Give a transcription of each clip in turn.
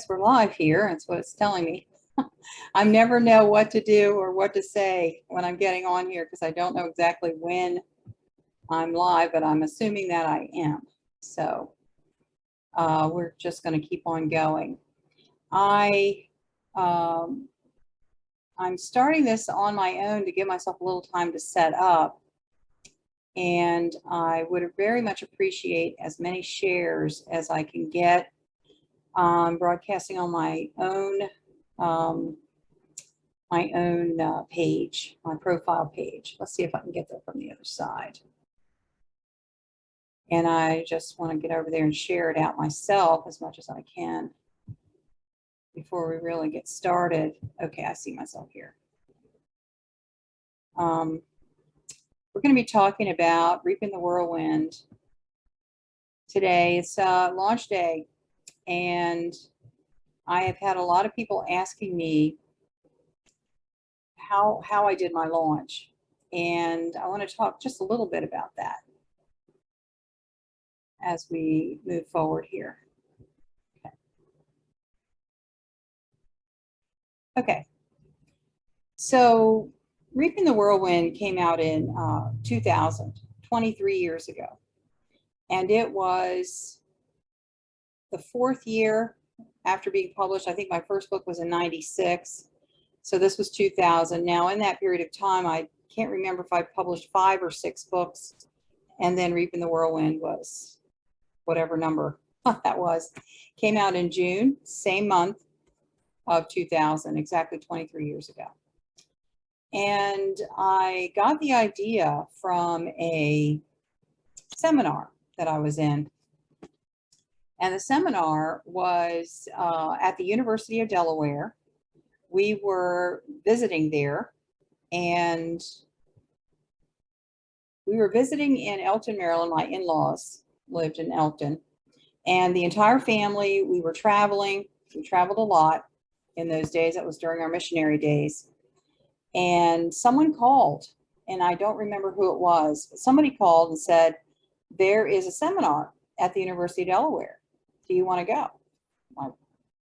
We're live here. That's what it's telling me. I never know what to do or what to say when I'm getting on here because I don't know exactly when I'm live, but I'm assuming that I am. So we're just going to keep on going. I'm starting this on my own to give myself a little time to set up. And I would very much appreciate as many shares as I can get. Broadcasting on my own page, my profile page. Let's see if I can get there from the other side. And I just want to get over there and share it out myself as much as I can before we really get started. Okay, I see myself here. We're going to be talking about Reaping the Whirlwind today. It's launch day. And I have had a lot of people asking me how I did my launch. And I want to talk just a little bit about that as we move forward here. Okay. So Reaping the Whirlwind came out in 2000, 23 years ago. And it was the fourth year after being published. I think my first book was in 96. So this was 2000. Now in that period of time, I can't remember if I published 5 or 6 books, and then Reaping the Whirlwind was whatever number that was. Came out in June, same month of 2000, exactly 23 years ago. And I got the idea from a seminar that I was in. And the seminar was at the University of Delaware. We were visiting there, and we were visiting in Elton, Maryland. My in-laws lived in Elton, and the entire family, we were traveling. We traveled a lot in those days. That was during our missionary days. And someone called, and I don't remember who it was, but somebody called and said, there is a seminar at the University of Delaware. Do you want to go? I'm like,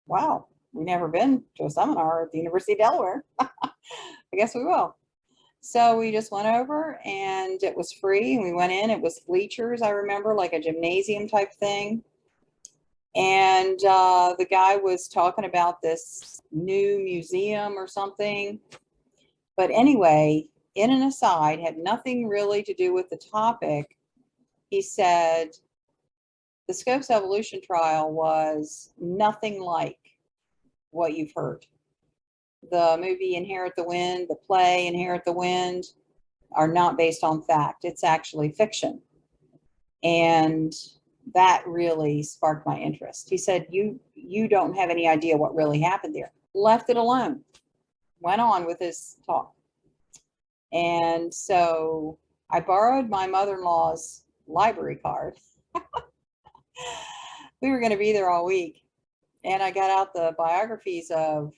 wow, we've never been to a seminar at the University of Delaware. I guess we will. So we just went over, and it was free, and we went in. It was bleachers, I remember, like a gymnasium type thing. And the guy was talking about this new museum or something. But anyway, in an aside, had nothing really to do with the topic. He said, the Scopes evolution trial was nothing like what you've heard. The movie Inherit the Wind, the play Inherit the Wind are not based on fact. It's actually fiction. And that really sparked my interest. He said, you don't have any idea what really happened there. Left it alone. Went on with his talk. And so I borrowed my mother-in-law's library card. We were going to be there all week. And I got out the biographies of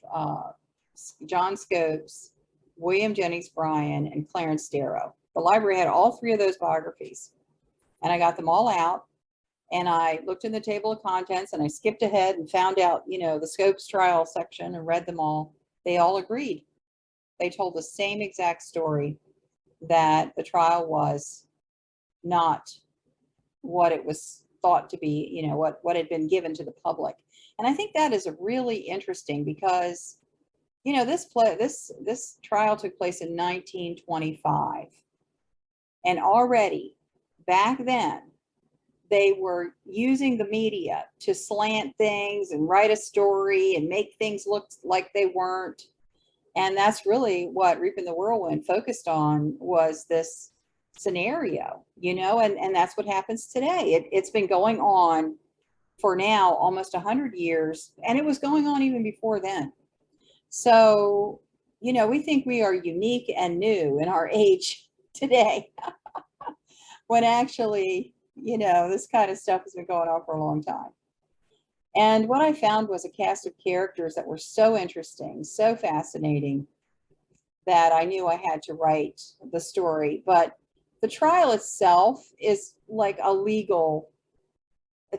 John Scopes, William Jennings Bryan, and Clarence Darrow. The library had all 3 of those biographies. And I got them all out. And I looked in the table of contents, and I skipped ahead and found out, the Scopes trial section, and read them all. They all agreed. They told the same exact story, that the trial was not what it was thought to be, what had been given to the public. And I think that is really interesting because, this trial took place in 1925. And already back then, they were using the media to slant things and write a story and make things look like they weren't. And that's really what Reaping the Whirlwind focused on, was this scenario, and that's what happens today. It's been going on for now almost 100 years, and it was going on even before then. So, we think we are unique and new in our age today, when actually, this kind of stuff has been going on for a long time. And what I found was a cast of characters that were so interesting, so fascinating, that I knew I had to write the story. But the trial itself is like it's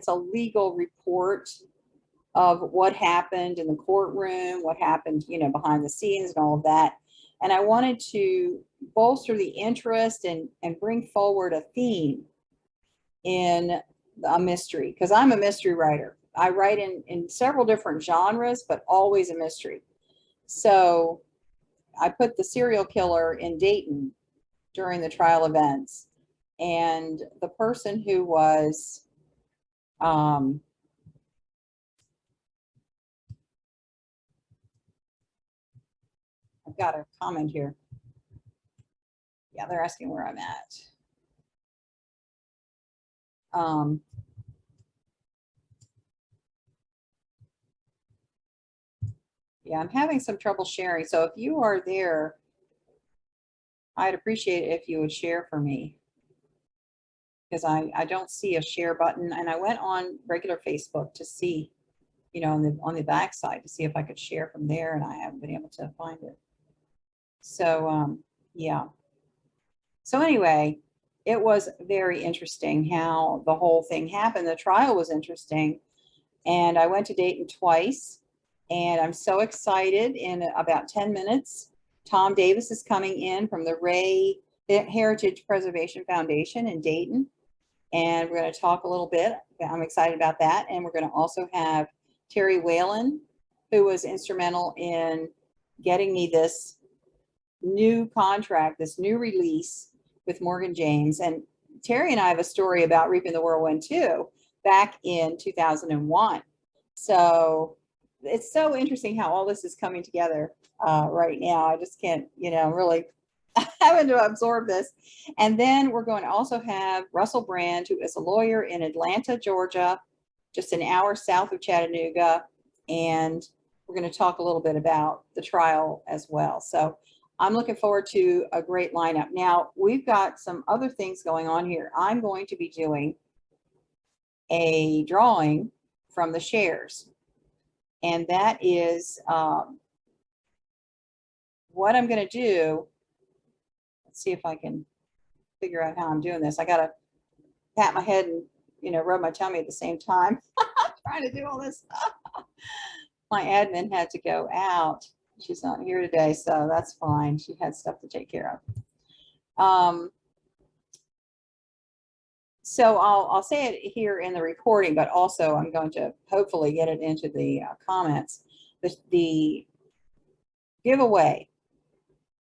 a legal report of what happened in the courtroom, what happened, you know, behind the scenes and all of that. And I wanted to bolster the interest and bring forward a theme in a mystery, because I'm a mystery writer. I write in several different genres, but always a mystery. So I put the serial killer in Dayton during the trial events, and the person who was I've got a comment here. Yeah, they're asking where I'm at. Yeah, I'm having some trouble sharing. So if you are there, I'd appreciate it if you would share for me, because I don't see a share button. And I went on regular Facebook to see, you know, on the back side to see if I could share from there, and I haven't been able to find it. So yeah. So anyway, it was very interesting how the whole thing happened. The trial was interesting, and I went to Dayton twice, and I'm so excited. In about 10 minutes, Tom Davis is coming in from the Ray Heritage Preservation Foundation in Dayton, and we're going to talk a little bit. I'm excited about that. And we're going to also have Terry Whalin, who was instrumental in getting me this new contract, this new release with Morgan James. And Terry and I have a story about Reaping the Whirlwind too, back in 2001. So it's so interesting how all this is coming together right now. I just can't, you know, really having to absorb this. And then we're going to also have Russell Brand, who is a lawyer in Atlanta, Georgia, just an hour south of Chattanooga. And we're going to talk a little bit about the trial as well. So I'm looking forward to a great lineup. Now, we've got some other things going on here. I'm going to be doing a drawing from the shares. And that is what I'm going to do. Let's see if I can figure out how I'm doing this. I got to pat my head and, you know, rub my tummy at the same time. Trying to do all this stuff. My admin had to go out. She's not here today, so that's fine. She had stuff to take care of. So I'll say it here in the recording, but also I'm going to hopefully get it into the comments. The giveaway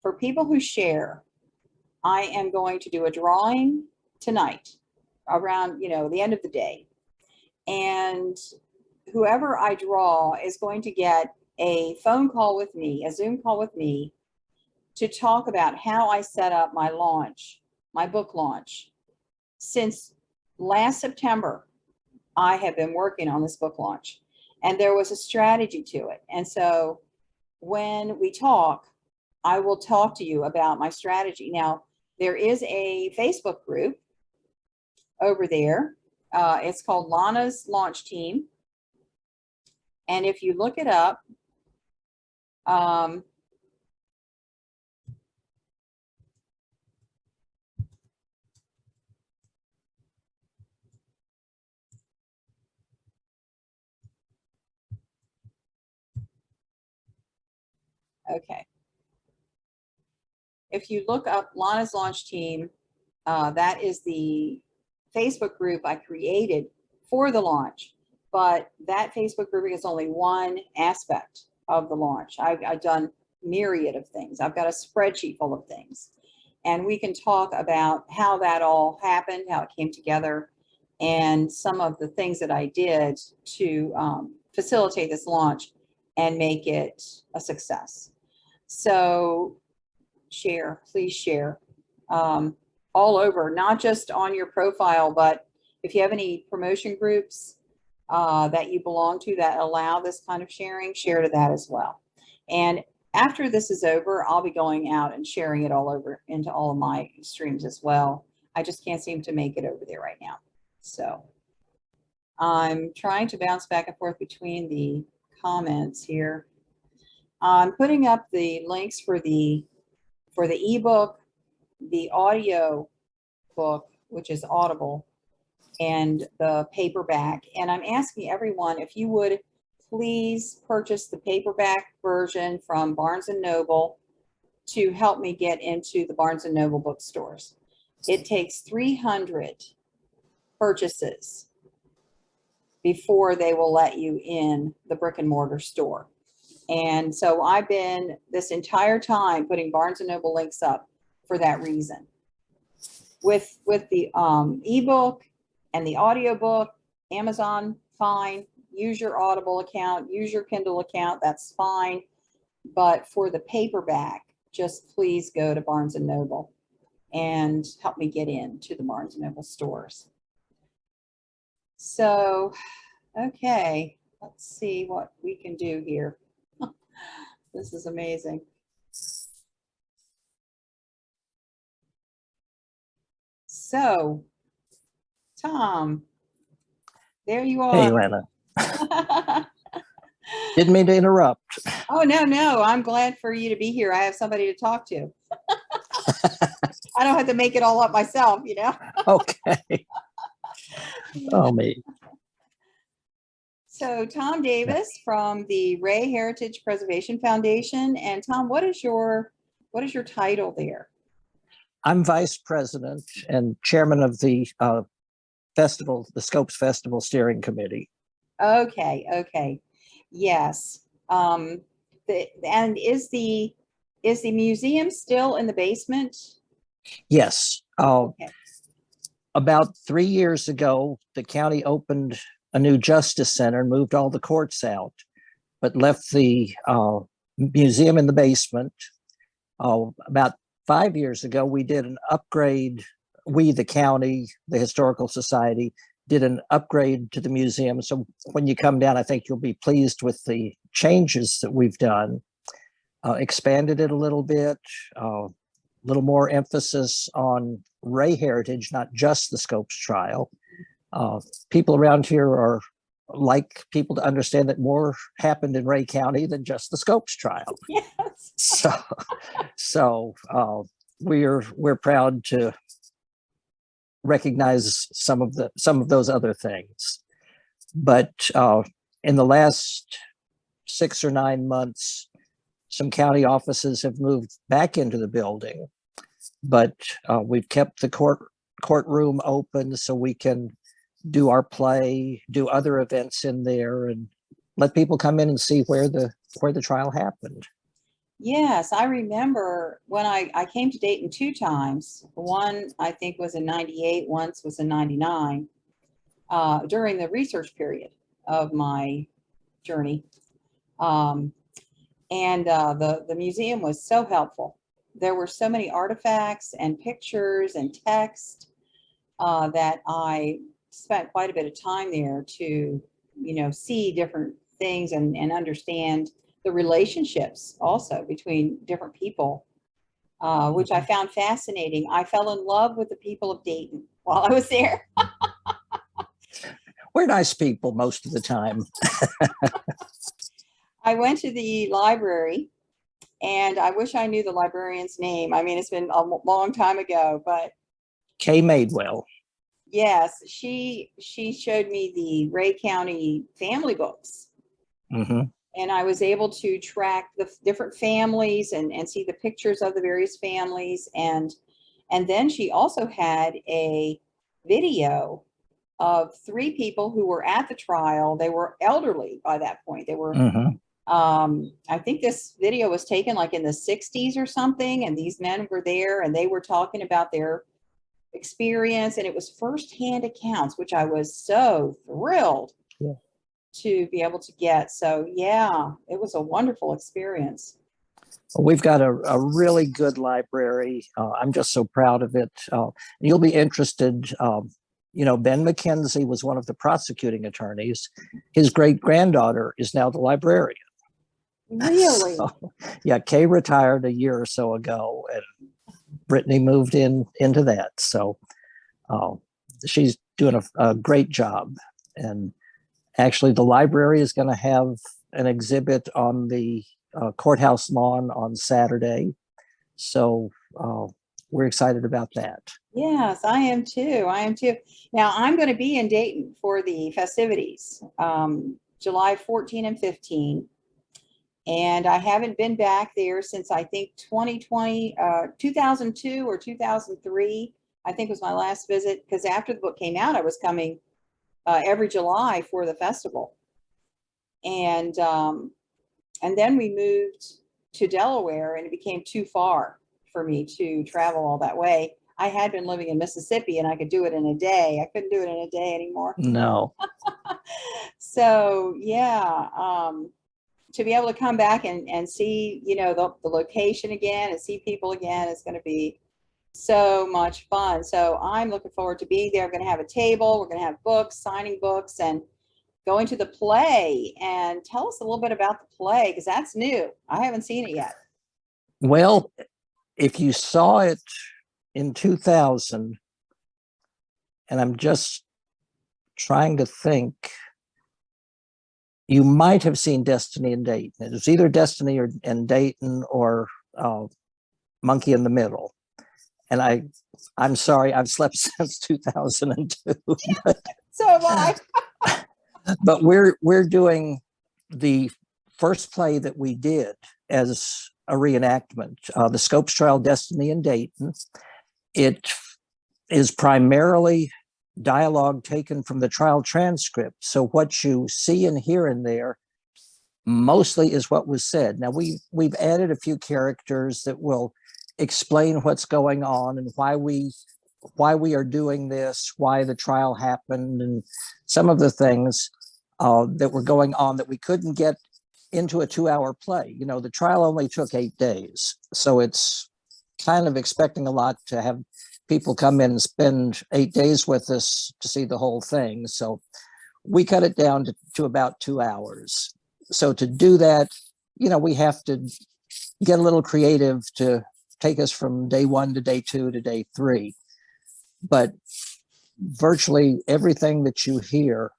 for people who share, I am going to do a drawing tonight around, you know, the end of the day. And whoever I draw is going to get a phone call with me, a Zoom call with me, to talk about how I set up my launch, my book launch. Since last September, I have been working on this book launch, and there was a strategy to it. And so when we talk, I will talk to you about my strategy. Now, there is a Facebook group over there. It's called Lana's Launch Team. And if you look it up, okay. If you look up Lana's Launch Team, that is the Facebook group I created for the launch. But that Facebook group is only one aspect of the launch. I've done myriad of things. I've got a spreadsheet full of things. And we can talk about how that all happened, how it came together, and some of the things that I did to facilitate this launch and make it a success. So share, please share all over, not just on your profile, but if you have any promotion groups that you belong to that allow this kind of sharing, share to that as well. And after this is over, I'll be going out and sharing it all over into all of my streams as well. I just can't seem to make it over there right now. So I'm trying to bounce back and forth between the comments here. I'm putting up the links for the ebook, the audio book, which is Audible, and the paperback. And I'm asking everyone if you would please purchase the paperback version from Barnes & Noble to help me get into the Barnes & Noble bookstores. It takes 300 purchases before they will let you in the brick and mortar store. And so I've been this entire time putting Barnes & Noble links up for that reason. With the ebook and the audiobook, Amazon, fine. Use your Audible account, use your Kindle account, that's fine. But for the paperback, just please go to Barnes & Noble and help me get into the Barnes & Noble stores. So, okay, let's see what we can do here. This is amazing. So, Tom, there you are. Hey, Lana. Didn't mean to interrupt. Oh, no, I'm glad for you to be here. I have somebody to talk to. I don't have to make it all up myself, you know? Okay. Oh, me. So Tom Davis from the Ray Heritage Preservation Foundation. And Tom, what is your title there? I'm vice president and chairman of the festival, the Scopes Festival Steering Committee. Okay. Yes. And is the museum still in the basement? Yes. Okay. About 3 years ago, the county opened a new justice center and moved all the courts out, but left the museum in the basement. About 5 years ago, we did an upgrade. We, the county, the Historical Society, did an upgrade to the museum. So when you come down, I think you'll be pleased with the changes that we've done. Expanded it a little bit, a little more emphasis on Ray heritage, not just the Scopes trial. People around here are like people to understand that more happened in Ray County than just the Scopes trial. Yes. So we're proud to recognize some of those other things. But in the last 6 or 9 months, some county offices have moved back into the building, but we've kept the courtroom open so we can do our play, do other events in there, and let people come in and see where the trial happened. Yes, I remember when I came to Dayton 2 times. One, I think, was in 98, once was in 99, during the research period of my journey. And the museum was so helpful. There were so many artifacts and pictures and text that I spent quite a bit of time there to, see different things and understand the relationships also between different people, which I found fascinating. I fell in love with the people of Dayton while I was there. We're nice people most of the time. I went to the library, and I wish I knew the librarian's name. I mean, it's been a long time ago, but Kay Madewell. yes, she showed me the Ray County family books. Mm-hmm. And I was able to track the different families and see the pictures of the various families. And then she also had a video of 3 people who were at the trial. They were elderly by that point. They were, I think this video was taken like in the 60s or something. And these men were there and they were talking about their experience. And it was firsthand accounts, which I was so thrilled to be able to get. So yeah, it was a wonderful experience. We've got a really good library. I'm just so proud of it. You'll be interested. Ben McKenzie was one of the prosecuting attorneys. His great-granddaughter is now the librarian. Really? So, yeah, Kay retired a year or so ago, and Brittany moved into that. So she's doing a great job. And actually, the library is going to have an exhibit on the courthouse lawn on Saturday. So we're excited about that. Yes, I am too. Now, I'm going to be in Dayton for the festivities. July 14 and 15. And I haven't been back there since I think 2002 or 2003, I think was my last visit, because after the book came out, I was coming every July for the festival. And then we moved to Delaware, and it became too far for me to travel all that way. I had been living in Mississippi and I could do it in a day. I couldn't do it in a day anymore. No. So yeah, to be able to come back and see, you know, the location again and see people again is going to be so much fun. So I'm looking forward to being there. We're going to have a table. We're going to have books, signing books, and going to the play. And tell us a little bit about the play, because that's new. I haven't seen it yet. Well, if you saw it in 2000, and I'm just trying to think, you might have seen Destiny and Dayton. It was either Destiny and Dayton or Monkey in the Middle. And I'm sorry, I've slept since 2002. So have I. But we're doing the first play that we did as a reenactment, the Scopes Trial, Destiny and Dayton. It is primarily dialogue taken from the trial transcript. So what you see and hear in there mostly is what was said. Now we've added a few characters that will explain what's going on and why we are doing this, why the trial happened, and some of the things that were going on that we couldn't get into a 2-hour play. You know, the trial only took 8 days. So it's kind of expecting a lot to have people come in and spend 8 days with us to see the whole thing. So we cut it down to about 2 hours. So to do that, you know, we have to get a little creative to take us from day 1 to day 2 to day 3. But virtually everything that you hear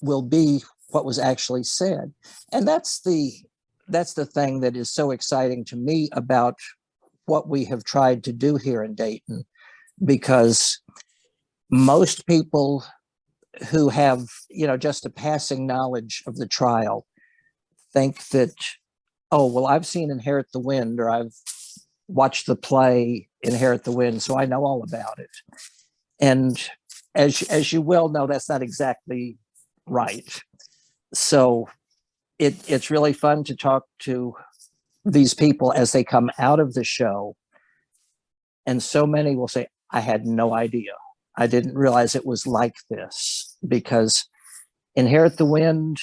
will be what was actually said. And that's the thing that is so exciting to me about what we have tried to do here in Dayton, because most people who have, you know, just a passing knowledge of the trial think that, oh, well, I've seen Inherit the Wind, or I've watched the play Inherit the Wind, so I know all about it. And as you well know, that's not exactly right. So it's really fun to talk to these people as they come out of the show. And so many will say, I had no idea. I didn't realize it was like this, because Inherit the Wind,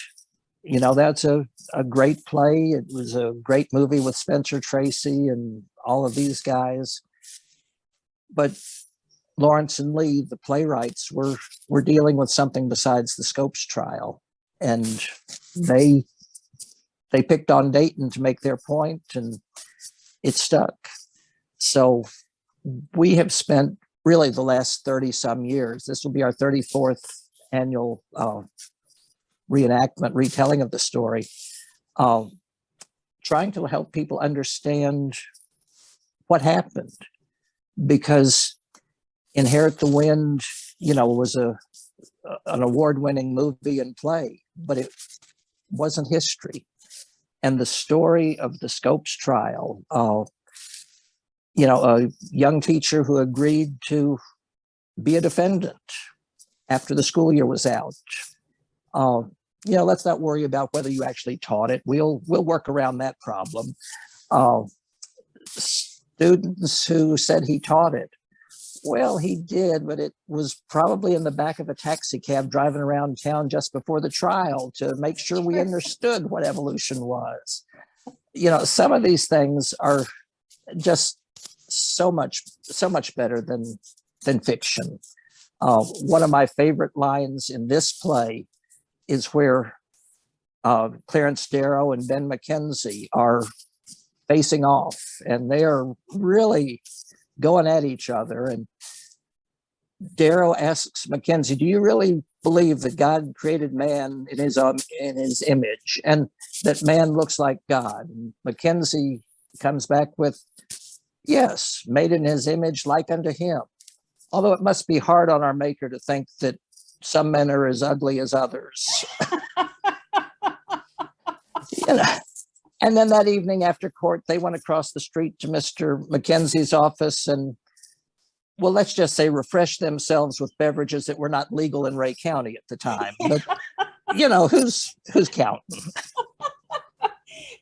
you know, that's a great play. It was a great movie with Spencer Tracy and all of these guys. But Lawrence and Lee, the playwrights, were dealing with something besides the Scopes trial. And they picked on Dayton to make their point, and it stuck. So we have spent really the last 30 some years, this will be our 34th annual reenactment, retelling of the story, trying to help people understand what happened. Because Inherit the Wind, you know, was an award-winning movie and play, but it wasn't history. And the story of the Scopes trial, you know, a young teacher who agreed to be a defendant after the school year was out. You know, let's not worry about whether you actually taught it. We'll work around that problem. Students who said he taught it. Well, he did, but it was probably in the back of a taxi cab driving around town just before the trial to make sure we understood what evolution was. You know, some of these things are just so much better than fiction. One of my favorite lines in this play is where Clarence Darrow and Ben Mackenzie are facing off, and they are really going at each other. And Darrow asks Mackenzie, do you really believe that God created man in his image and that man looks like God? And Mackenzie comes back with, yes, made in his image like unto him. Although it must be hard on our maker to think that some men are as ugly as others. And then that evening after court, they went across the street to Mr. McKenzie's office and, well, let's just say refresh themselves with beverages that were not legal in Ray County at the time. But, you know, who's counting?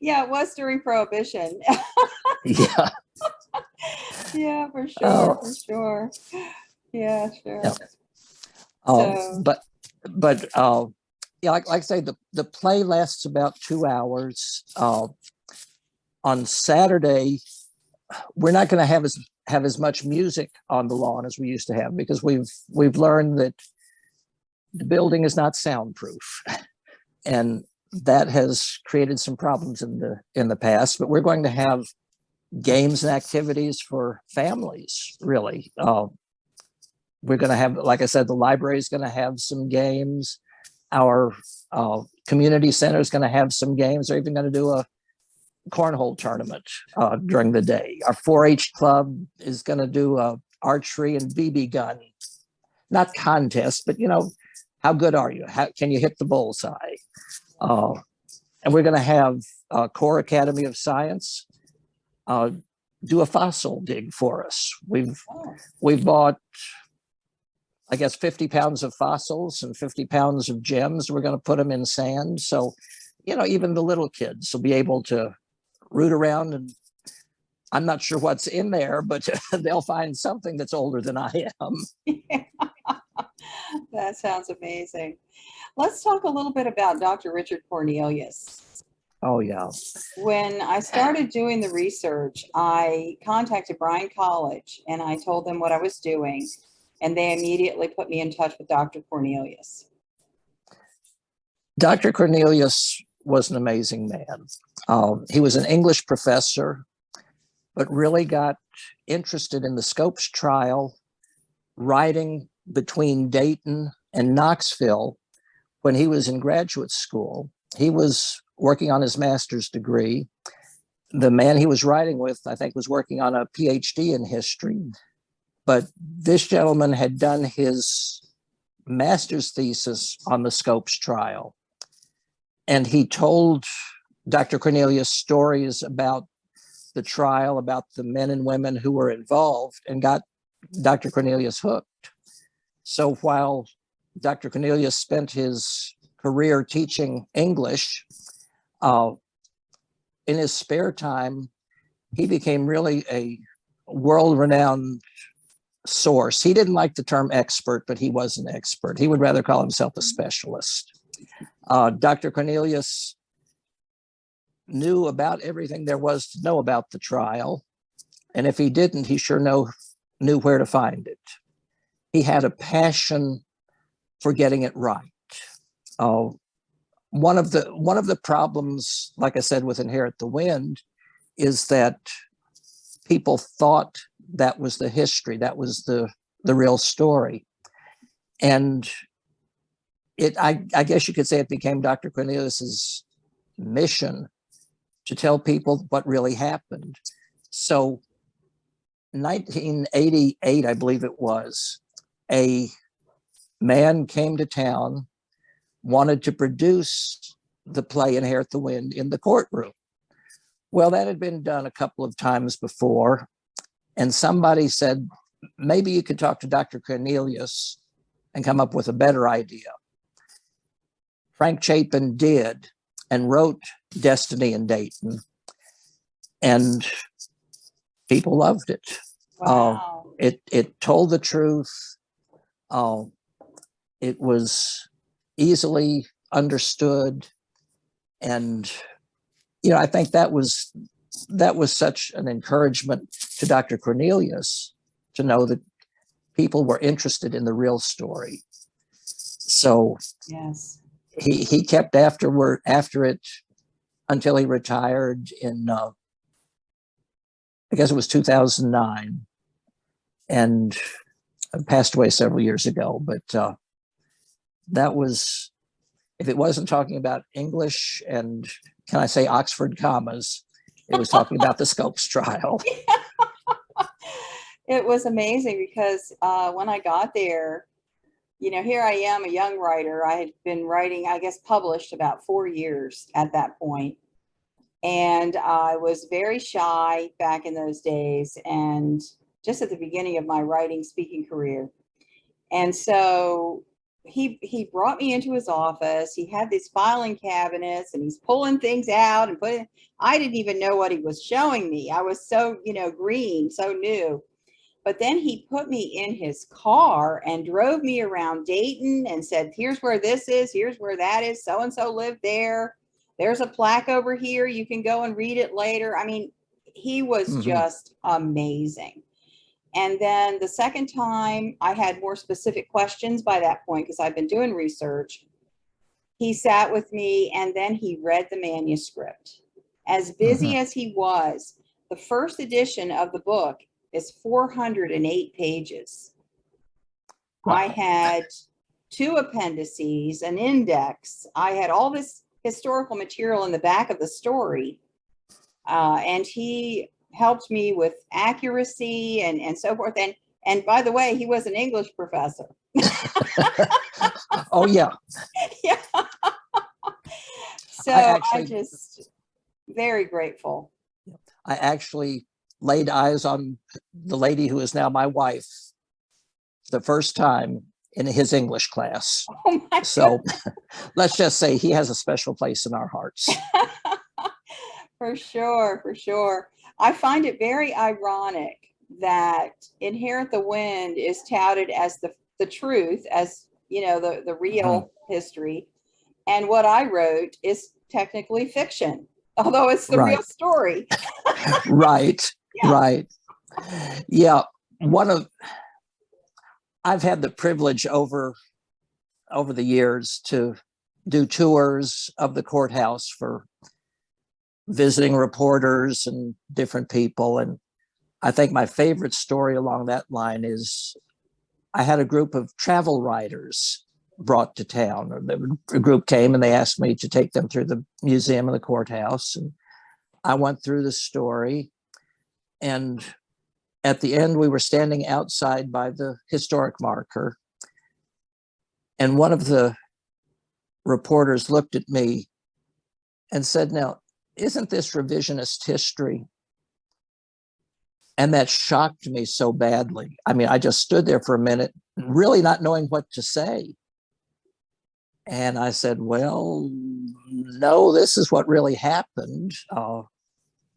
Yeah, it was during Prohibition. Yeah. Yeah, for sure, Oh. for sure. Yeah, sure. Yeah. So, But yeah, like I say, the play lasts about 2 hours. On Saturday, we're not going to have as much music on the lawn as we used to have, because we've learned that the building is not soundproof, and that has created some problems in the past. But we're going to have games and activities for families, really. We're going to have, like I said, the library is going to have some games. Our community center is going to have some games. They're even going to do a cornhole tournament during the day. Our 4-H club is going to do a archery and BB gun, not contest, but, you know, how good are you? How can you hit the bullseye? And we're going to have Core Academy of Science do a fossil dig for us. We've bought, I guess, 50 pounds of fossils and 50 pounds of gems. We're going to put them in sand. So, you know, even the little kids will be able to root around, and I'm not sure what's in there, but they'll find something that's older than I am. yeah. That sounds amazing. Let's talk a little bit about Dr. Richard Cornelius. Oh, yeah. When I started doing the research, I contacted Bryan College and I told them what I was doing, and they immediately put me in touch with Dr. Cornelius. Dr. Cornelius was an amazing man. He was an English professor, but really got interested in the Scopes trial, riding between Dayton and Knoxville when he was in graduate school. He was working on his master's degree. The man he was writing with, I think, was working on a PhD in history. But this gentleman had done his master's thesis on the Scopes trial. And he told Dr. Cornelius stories about the trial, about the men and women who were involved, and got Dr. Cornelius hooked. So while Dr. Cornelius spent his career teaching English, in his spare time, he became really a world-renowned source. He didn't like the term expert, but he was an expert. He would rather call himself a specialist. Dr. Cornelius knew about everything there was to know about the trial. And if he didn't, he sure knew where to find it. He had a passion for getting it right. One of the problems, like I said, with Inherit the Wind, is that people thought that was the history, that was the real story. And I guess you could say it became Dr. Cornelius's mission to tell people what really happened. So 1988, I believe it was, a man came to town, wanted to produce the play Inherit the Wind in the courtroom. Well, that had been done a couple of times before, and somebody said, maybe you could talk to Dr. Cornelius and come up with a better idea. Frank Chapin did, and wrote Destiny in Dayton, and people loved it. Wow. It told the truth. It was easily understood, and I think that was such an encouragement to Dr. Cornelius to know that people were interested in the real story. So yes, he kept after it until he retired in I guess it was 2009, and passed away several years ago. But that was, if it wasn't talking about English and, can I say, Oxford commas, it was talking about the Scopes trial. It was amazing because when I got there, here I am, a young writer. I had been writing, I guess, published about 4 years at that point. And I was very shy back in those days, and just at the beginning of my writing speaking career. And so he brought me into his office. He had these filing cabinets and he's pulling things out and putting, I didn't even know what he was showing me. I was so, green, so new. But then he put me in his car and drove me around Dayton and said, here's where this is, here's where that is. So and so lived there. There's a plaque over here. You can go and read it later. I mean, he was just amazing. And then the second time, I had more specific questions by that point because I've been doing research. He sat with me and then he read the manuscript. As busy as he was, the first edition of the book is 408 pages. Wow. I had 2 appendices, an index. I had all this historical material in the back of the story. And he helped me with accuracy and so forth. And by the way, he was an English professor. Oh, yeah. Yeah. So I just very grateful. I actually laid eyes on the lady who is now my wife the first time in his English class. Oh my so let's just say he has a special place in our hearts. For sure, for sure. I find it very ironic that Inherit the Wind is touted as the truth, as the real history, and what I wrote is technically fiction, although it's the real story. Right. Yeah. Right. Yeah. I've had the privilege over the years to do tours of the courthouse for visiting reporters and different people. And I think my favorite story along that line is I had a group of travel writers brought to town. A group came and they asked me to take them through the museum and the courthouse. And I went through the story. And at the end, we were standing outside by the historic marker. And one of the reporters looked at me and said, now, isn't this revisionist history? And that shocked me so badly. I mean, I just stood there for a minute, really not knowing what to say. And I said, well, no, this is what really happened.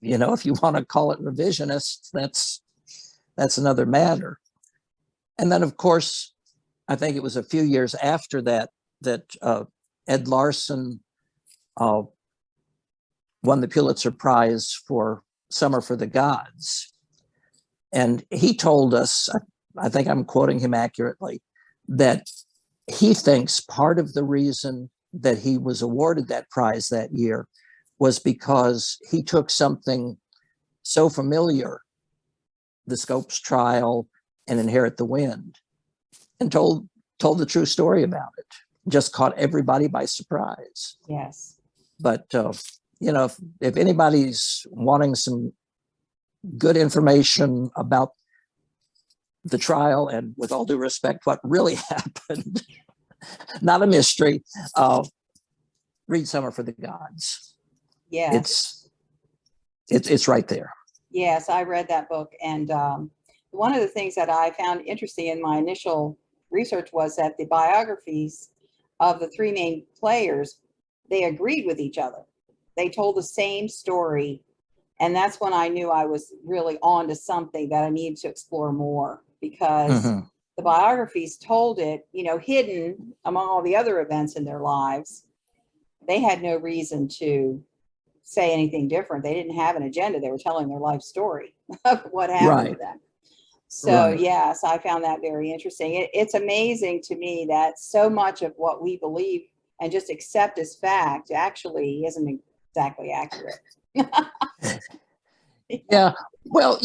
If you want to call it revisionist, that's another matter. And then, of course, I think it was a few years after that Ed Larson won the Pulitzer Prize for Summer for the Gods. And he told us, I think I'm quoting him accurately, that he thinks part of the reason that he was awarded that prize that year was because he took something so familiar, the Scopes trial and Inherit the Wind, and told the true story about it. Just caught everybody by surprise. Yes. But if anybody's wanting some good information about the trial and, with all due respect, what really happened, not a mystery, read Summer for the Gods. Yes. It's right there. Yes, I read that book. And one of the things that I found interesting in my initial research was that the biographies of the 3 main players, they agreed with each other. They told the same story. And that's when I knew I was really on to something that I needed to explore more, because the biographies told it, hidden among all the other events in their lives. They had no reason to say anything different. They didn't have an agenda. They were telling their life story of what happened to them. So yes, I found that very interesting. It's amazing to me that so much of what we believe and just accept as fact actually isn't exactly accurate. Yeah. Well,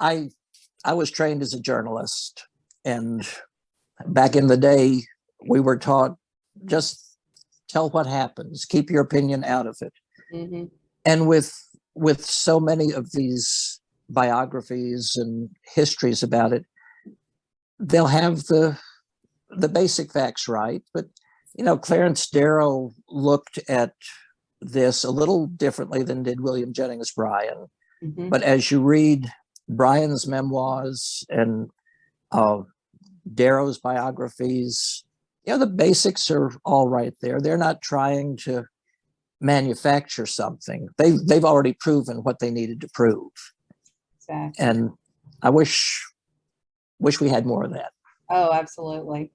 I was trained as a journalist, and back in the day, we were taught just tell what happens, keep your opinion out of it. And with so many of these biographies and histories about it, they'll have the basic facts right, but Clarence Darrow looked at this a little differently than did William Jennings Bryan. Mhm. But as you read Bryan's memoirs and Darrow's biographies, the basics are all right there. They're not trying to manufacture something. They've already proven what they needed to prove. Exactly. And I wish we had more of that. Oh, absolutely.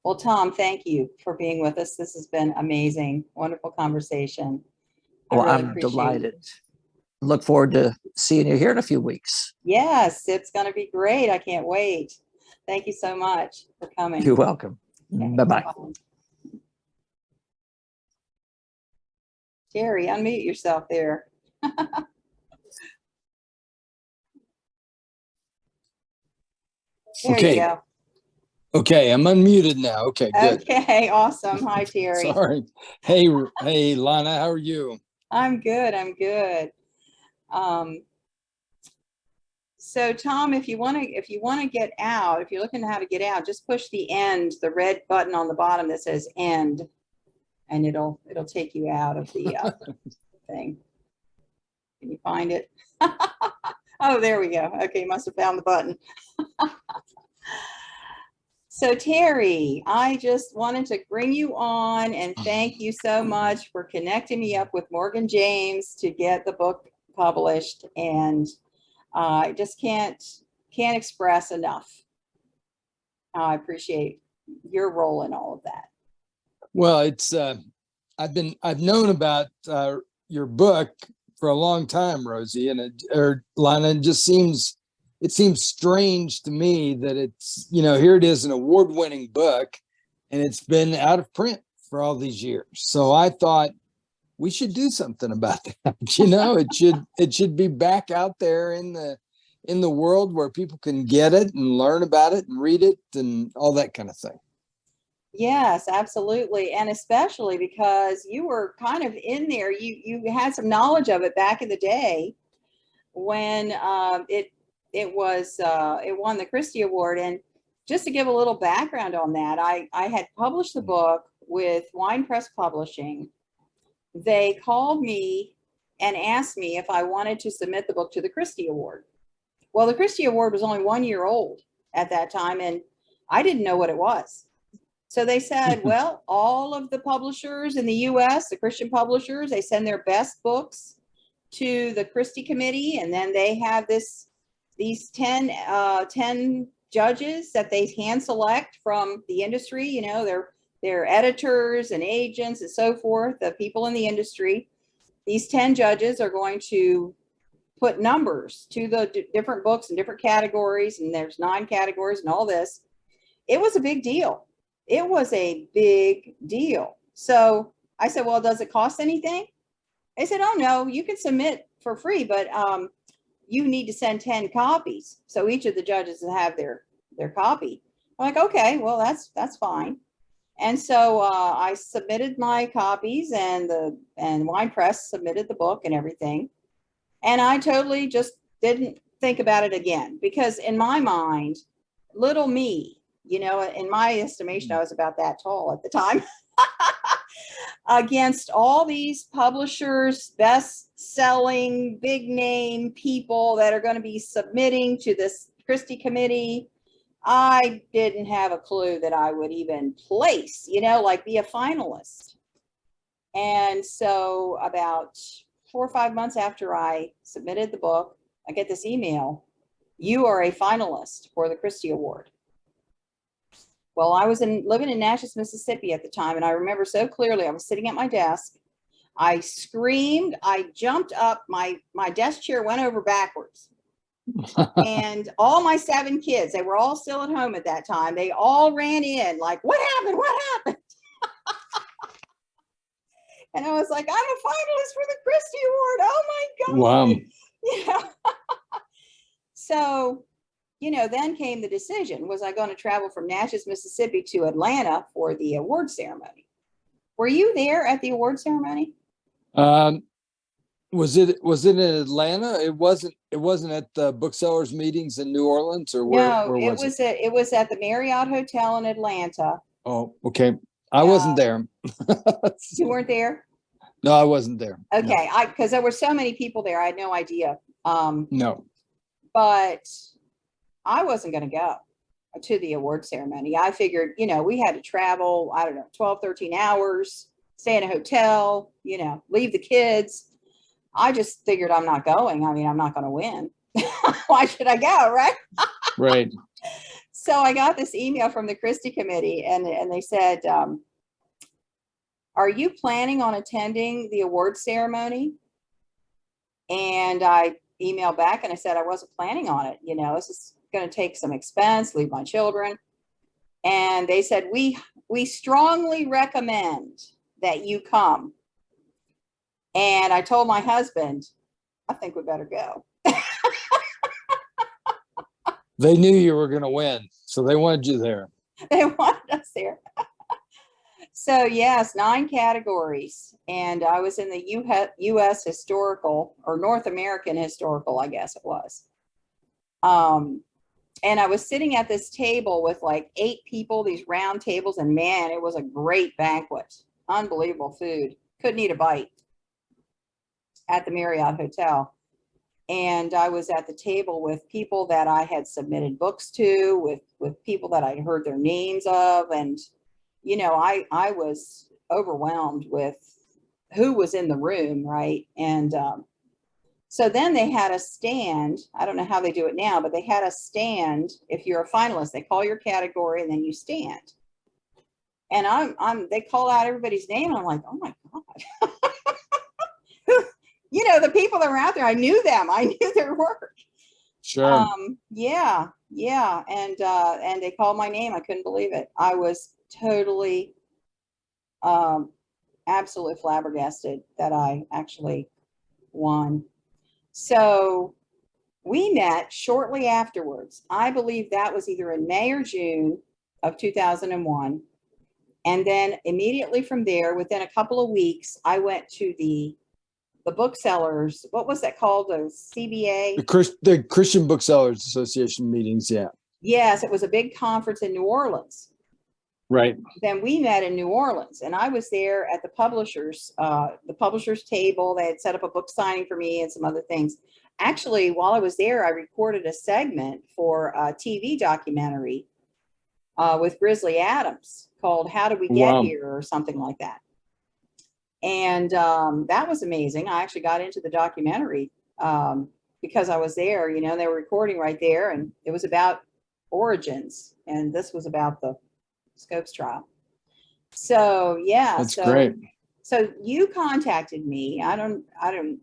Well, Tom, thank you for being with us. This has been amazing. Wonderful conversation. Well, really I'm appreciate delighted. it. Look forward to seeing you here in a few weeks. Yes, it's going to be great. I can't wait. Thank you so much for coming. You're welcome. Okay, Bye-bye. bye-bye. Jerry, unmute yourself there. There Okay. you go. Okay, I'm unmuted now. Okay, good. Okay, awesome. Hi, Terry. Sorry. Hey, Lana, how are you? I'm good. I'm good. So Tom, if you want to get out, if you're looking at how to get out, just push the end, the red button on the bottom that says end, and it'll take you out of the thing. Can you find it? Oh, there we go. Okay, must have found the button. So Terry, I just wanted to bring you on and thank you so much for connecting me up with Morgan James to get the book published. And I just can't express enough how I appreciate your role in all of that. Well, it's I've known about your book for a long time, Rosie, and Lana, it seems strange to me that it's, here it is, an award-winning book, and it's been out of print for all these years. So I thought we should do something about that. It should be back out there in the world where people can get it and learn about it and read it and all that kind of thing. Yes, absolutely. And especially because you were kind of in there, you had some knowledge of it back in the day when it won the Christy Award. And just to give a little background on that, I had published the book with WinePress Publishing. They called me and asked me if I wanted to submit the book to the Christy Award. Well, the Christy Award was only 1 year old at that time, and I didn't know what it was. So they said, well, all of the publishers in the US, the Christian publishers, they send their best books to the Christy Committee, and then they have these 10 judges that they hand select from the industry. They're editors and agents and so forth, the people in the industry. These 10 judges are going to put numbers to the different books in different categories, and there's 9 categories and all this. It was a big deal. It was a big deal. So I said, well, does it cost anything? They said, oh, no, you can submit for free, but you need to send 10 copies. So each of the judges will have their copy. I'm like, okay, well, that's fine. And so I submitted my copies, and WinePress submitted the book and everything. And I totally just didn't think about it again, because in my mind, little me, in my estimation, I was about that tall at the time, against all these publishers, best-selling, big-name people that are going to be submitting to this Christy Committee. I didn't have a clue that I would even place, be a finalist. And so about 4 or 5 months after I submitted the book, I get this email: you are a finalist for the Christy Award. Well, I was living in Natchez, Mississippi at the time, and I remember so clearly, I was sitting at my desk. I screamed, I jumped up, my desk chair went over backwards. And all my 7 kids, they were all still at home at that time. They all ran in like, what happened? What happened? And I was like, I'm a finalist for the Christy Award. Oh my God. Wow. Yeah. So, then came the decision. Was I going to travel from Natchez, Mississippi to Atlanta for the award ceremony? Were you there at the award ceremony? Was it in Atlanta? It wasn't at the booksellers meetings in New Orleans, or where? No, where was it? It was at the Marriott Hotel in Atlanta. Oh, okay. I wasn't there. You weren't there? No, I wasn't there. No. Okay, because there were so many people there, I had no idea. No. But I wasn't going to go to the award ceremony. I figured, we had to travel, I don't know, 12, 13 hours, stay in a hotel, leave the kids. I just figured I'm not going. I mean, I'm not going to win. Why should I go, right? Right. So I got this email from the Christy committee, and they said, are you planning on attending the award ceremony? And I emailed back and I said I wasn't planning on it. This is going to take some expense, leave my children. And they said, we strongly recommend that you come. And I told my husband, I think we better go. They knew you were going to win, so they wanted you there. They wanted us there. So yes, 9 categories. And I was in the U.S. historical, or North American historical, I guess it was. And I was sitting at this table with like 8 people, these round tables, and man, it was a great banquet. Unbelievable food. Couldn't eat a bite at the Marriott Hotel. And I was at the table with people that I had submitted books to, with people that I'd heard their names of. And, I was overwhelmed with who was in the room, right? And so then they had a stand. I don't know how they do it now, but they had a stand. If you're a finalist, they call your category and then you stand. And they call out everybody's name. And I'm like, oh my God. The people that were out there, I knew them. I knew their work. Sure. Yeah. And they called my name. I couldn't believe it. I was totally, absolutely flabbergasted that I actually won. So we met shortly afterwards. I believe that was either in May or June of 2001. And then immediately from there, within a couple of weeks, I went to the booksellers. What was that called? The CBA? The Christian Booksellers Association meetings. Yeah. Yes, it was a big conference in New Orleans. Right. Then we met in New Orleans, and I was there at the publishers table. They had set up a book signing for me and some other things. Actually, while I was there, I recorded a segment for a TV documentary with Grizzly Adams called "How Did We Get Here?" or something like that. And that was amazing. I actually got into the documentary because I was there. They were recording right there, and it was about origins, and this was about the Scopes trial. So yeah, that's great. So you contacted me. I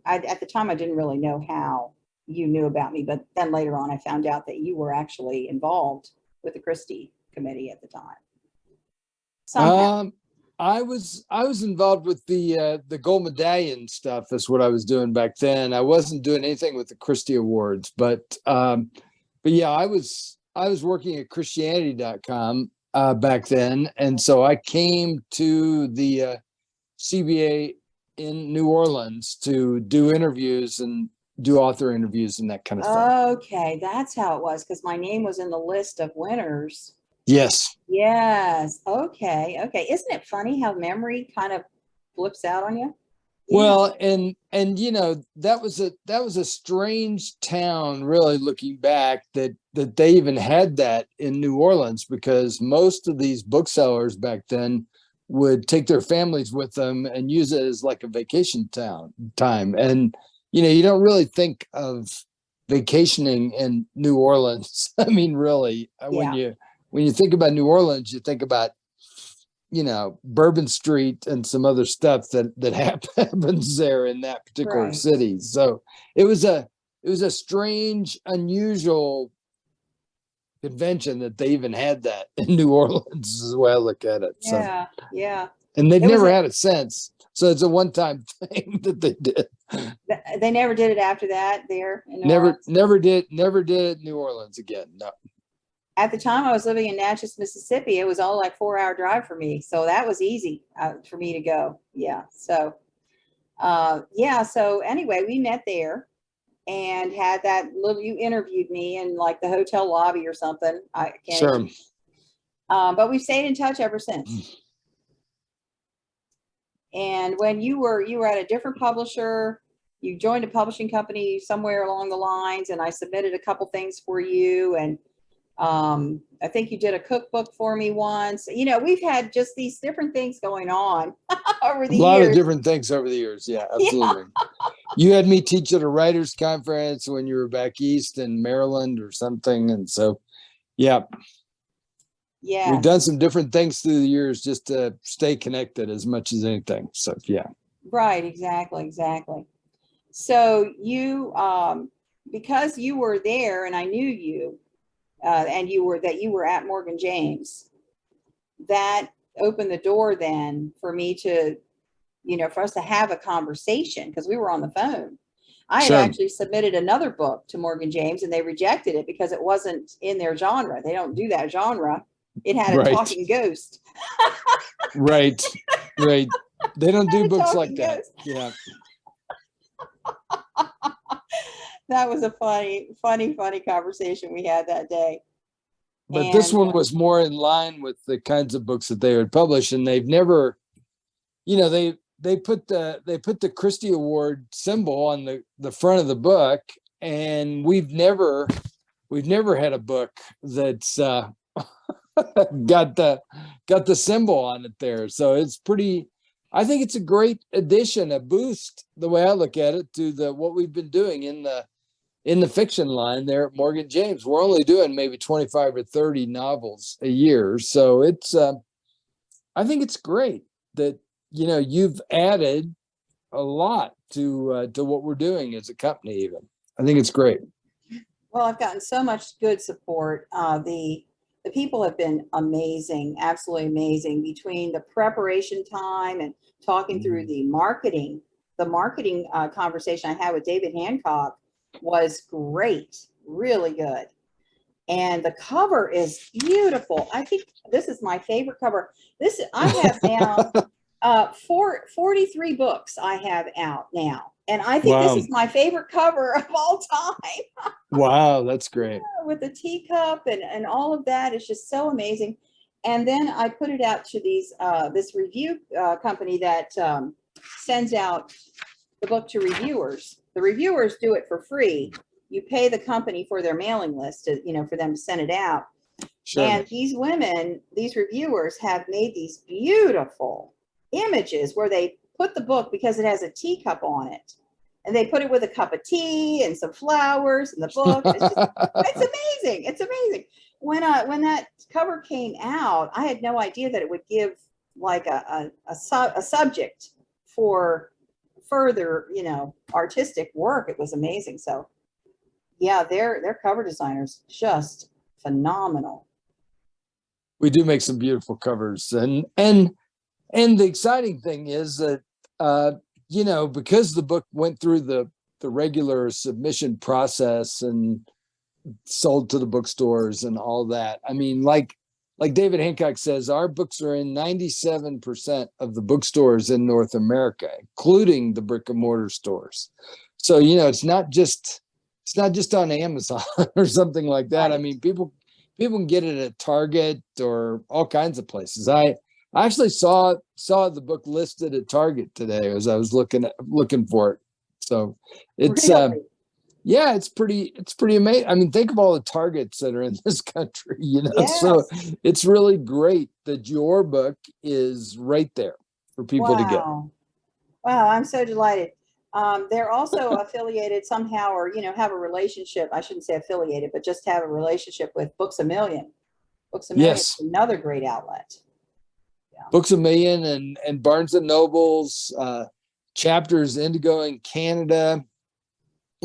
at the time I didn't really know how you knew about me, but then later on I found out that you were actually involved with the Christy committee at the time. Somehow. I was involved with the gold medallion stuff. That's what I was doing back then. I wasn't doing anything with the Christy Awards, but yeah, I was working at Christianity.com back then, and so I came to the CBA in New Orleans to do interviews and do author interviews and that kind of thing. Okay, that's how it was, because my name was in the list of winners. Yes. Yes. Okay. Isn't it funny how memory kind of flips out on you? Yeah. Well, and that was a strange town, really, looking back, that they even had that in New Orleans, because most of these booksellers back then would take their families with them and use it as like a vacation time. And you don't really think of vacationing in New Orleans. I mean, really, when you think about New Orleans, you think about, Bourbon Street and some other stuff that happens there in that particular city. So it was a strange, unusual convention that they even had that in New Orleans, is the way I look at it. Yeah. So, yeah. And they've never had it since. So it's a one-time thing that they did. They never did it after that there in New Orleans? Never did New Orleans again. No. At the time I was living in Natchez, Mississippi, it was all like 4-hour drive for me. So that was easy for me to go. Yeah. So, so anyway, we met there and had you interviewed me in like the hotel lobby or something. I can't. Sure. But we've stayed in touch ever since. And when you were at a different publisher, you joined a publishing company somewhere along the lines, and I submitted a couple things for you. And I think you did a cookbook for me once. You know, we've had just these different things going on over the A lot years. of different things over the years. Yeah, Yeah. absolutely. You had me teach at a writers conference when you were back east in Maryland or something. And so, yeah, Yeah. we've done some different things through the years just to stay connected as much as anything. So, yeah. Right. Exactly. So you, because you were there and I knew you, and you were at Morgan James, that opened the door then for me to, for us to have a conversation, because we were on the phone. I had Sure. actually submitted another book to Morgan James and they rejected it because it wasn't in their genre. They don't do that genre. It had a Right. talking ghost. Right. Right. They don't do Had a books like talking that. ghost. Yeah. That was a funny conversation we had that day. But this And, one was more in line with the kinds of books that they would publish, and they've never, they put the Christy Award symbol on the front of the book, and we've never had a book that's got the symbol on it there. So it's pretty. I think it's a great addition, a boost, the way I look at it, to what we've been doing in the fiction line there at Morgan James. We're only doing maybe 25 or 30 novels a year. So it's, I think it's great that, you've added a lot to what we're doing as a company even. I think it's great. well, I've gotten so much good support. The people have been amazing, absolutely amazing, between the preparation time and talking through the marketing. The marketing conversation I had with David Hancock was great, really good. And the cover is beautiful. I think this is my favorite cover. I have now 43 books I have out now. And I think Wow. this is my favorite cover of all time. Wow, that's great. With the teacup and all of that is just so amazing. And then I put it out to this review company that sends out the book to reviewers. The reviewers do it for free. You pay the company for their mailing list to, for them to send it out. Sure. And these women, these reviewers, have made these beautiful images where they put the book, because it has a teacup on it, and they put it with a cup of tea and some flowers in the book. It's amazing. It's amazing. When that cover came out, I had no idea that it would give like a subject for further, artistic work. It was amazing. So yeah, their cover designers just phenomenal. We do make some beautiful covers, and the exciting thing is that because the book went through the regular submission process and sold to the bookstores and all that. I mean, like David Hancock says, our books are in 97% of the bookstores in North America, including the brick and mortar stores. So, it's not just on Amazon or something like that. Right. I mean, people can get it at Target or all kinds of places. I actually saw the book listed at Target today as I was looking for it. So it's Really? yeah, it's pretty amazing. I mean, think of all the Targets that are in this country, Yes. So it's really great that your book is right there for people to get. Wow, I'm so delighted. They're also affiliated somehow, or have a relationship. I shouldn't say affiliated, but just have a relationship with Books A Million. Books A Million Yes. is another great outlet. Books A Million and Barnes and Nobles, Chapters Indigo in Canada,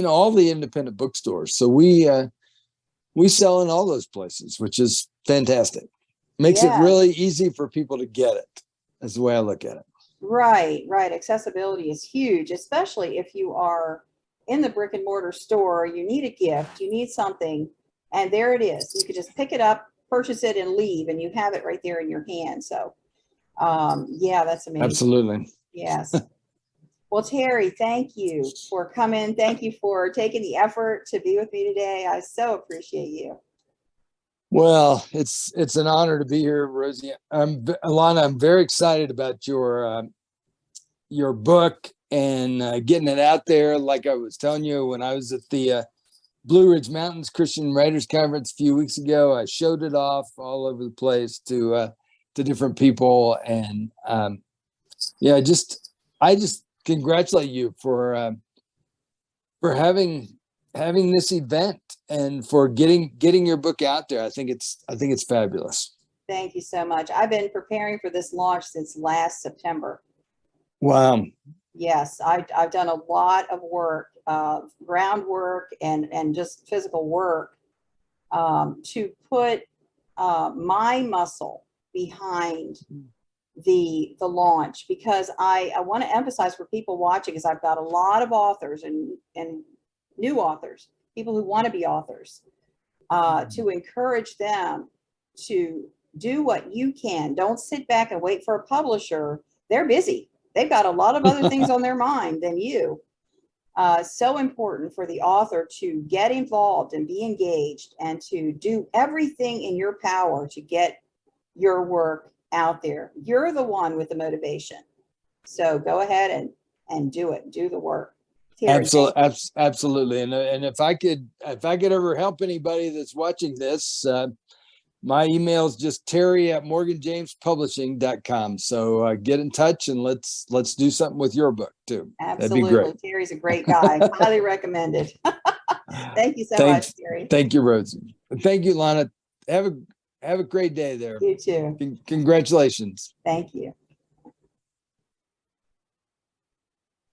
all the independent bookstores. So we sell in all those places, which is fantastic. Makes it really easy for people to get it. That's the way I look at it. Right. Accessibility is huge, especially if you are in the brick and mortar store. You need a gift, you need something, and there it is. You could just pick it up, purchase it, and leave, and you have it right there in your hand. So that's amazing. Absolutely. Yes. Well, Terry, thank you for coming. Thank you for taking the effort to be with me today. I so appreciate you. Well, it's an honor to be here, Rosie. Lana, I'm very excited about your your book and getting it out there. Like I was telling you, when I was at the Blue Ridge Mountains Christian Writers Conference a few weeks ago, I showed it off all over the place to different people, and yeah, I just congratulate you for having this event and for getting your book out there. I think it's fabulous. Thank you so much. I've been preparing for this launch since last September. Wow. Yes, I've done a lot of work, groundwork and just physical work to put my muscle behind the launch, because I want to emphasize for people watching, because I've got a lot of authors and new authors, people who want to be authors, to encourage them to do what you can. Don't sit back and wait for a publisher. They're busy. They've got a lot of other things on their mind than you. So important for the author to get involved and be engaged and to do everything in your power to get your work out there. You're the one with the motivation. So go ahead and do it. Do the work. Terry, Absolutely. And if I could ever help anybody that's watching this, my email is just terry@morganjamespublishing.com. So get in touch and let's do something with your book too. Absolutely. That'd be great. Terry's a great guy. Highly recommended. Thank you so much, Terry. Thank you, Rosie. Thank you, Lana. Have a great day there. You too. Congratulations. Thank you.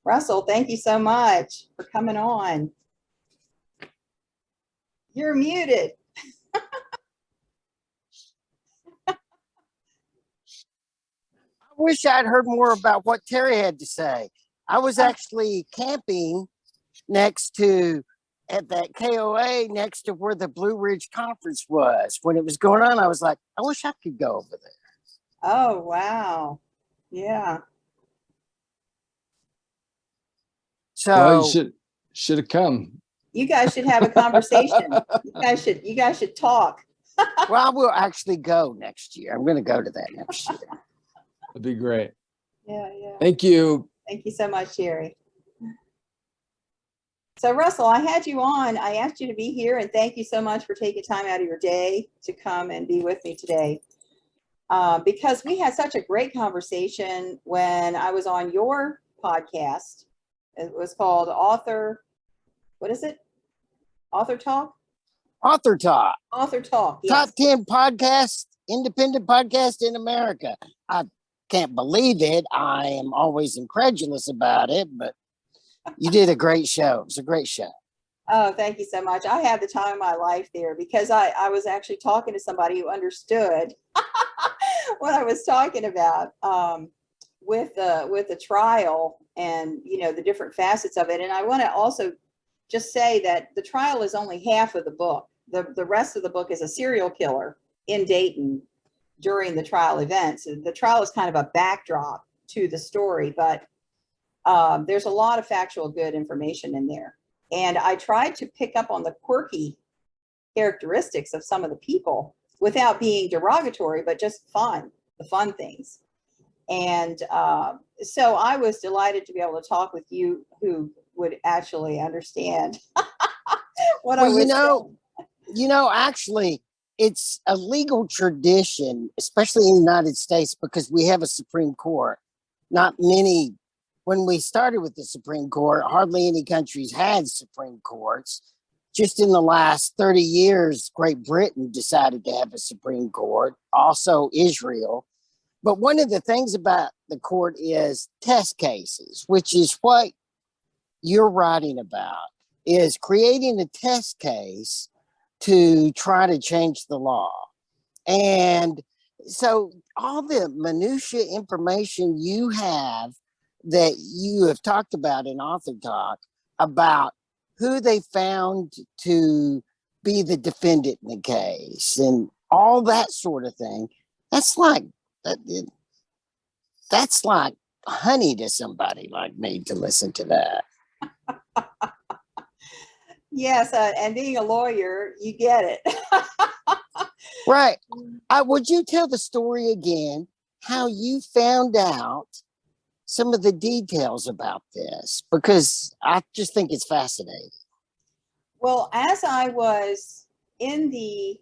Russell, thank you so much for coming on. You're muted. I wish I'd heard more about what Terry had to say. I was actually camping next to, at that KOA next to where the Blue Ridge Conference was. When it was going on, I was like, I wish I could go over there. Oh, wow. Yeah. So well, you should have come. You guys should have a conversation. You guys should talk. Well, I will actually go next year. I'm going to go to that next year. That'd be great. Yeah. Thank you. Thank you so much, Terry. So Russell, I had you on. I asked you to be here, and thank you so much for taking time out of your day to come and be with me today. Because we had such a great conversation when I was on your podcast. It was called Author, what is it? Author Talk? Author Talk. Author Talk, yes. Top 10 podcast, independent podcast in America. I can't believe it. I am always incredulous about it, but you did a great show. It was a great show. Oh, thank you so much. I had the time of my life there because I was actually talking to somebody who understood what I was talking about with the trial and, you know, the different facets of it. And I want to also just say that the trial is only half of the book. The rest of the book is a serial killer in Dayton during the trial events. The trial is kind of a backdrop to the story, but there's a lot of factual good information in there. And I tried to pick up on the quirky characteristics of some of the people without being derogatory, but just fun, the fun things. And so I was delighted to be able to talk with you who would actually understand what I was saying. You know, actually, it's a legal tradition, especially in the United States, because we have a Supreme Court. Not many, when we started with the Supreme Court, hardly any countries had Supreme Courts. Just in the last 30 years, Great Britain decided to have a Supreme Court, also Israel. But one of the things about the court is test cases, which is what you're writing about, is creating a test case to try to change the law. And so all the minutia information you have that you have talked about in Author Talk about who they found to be the defendant in the case and all that sort of thing, that's like honey to somebody like me to listen to that. Yes, and being a lawyer, you get it. Right. Would you tell the story again, how you found out? some of the details about this? Because I just think it's fascinating. Well, as I was in the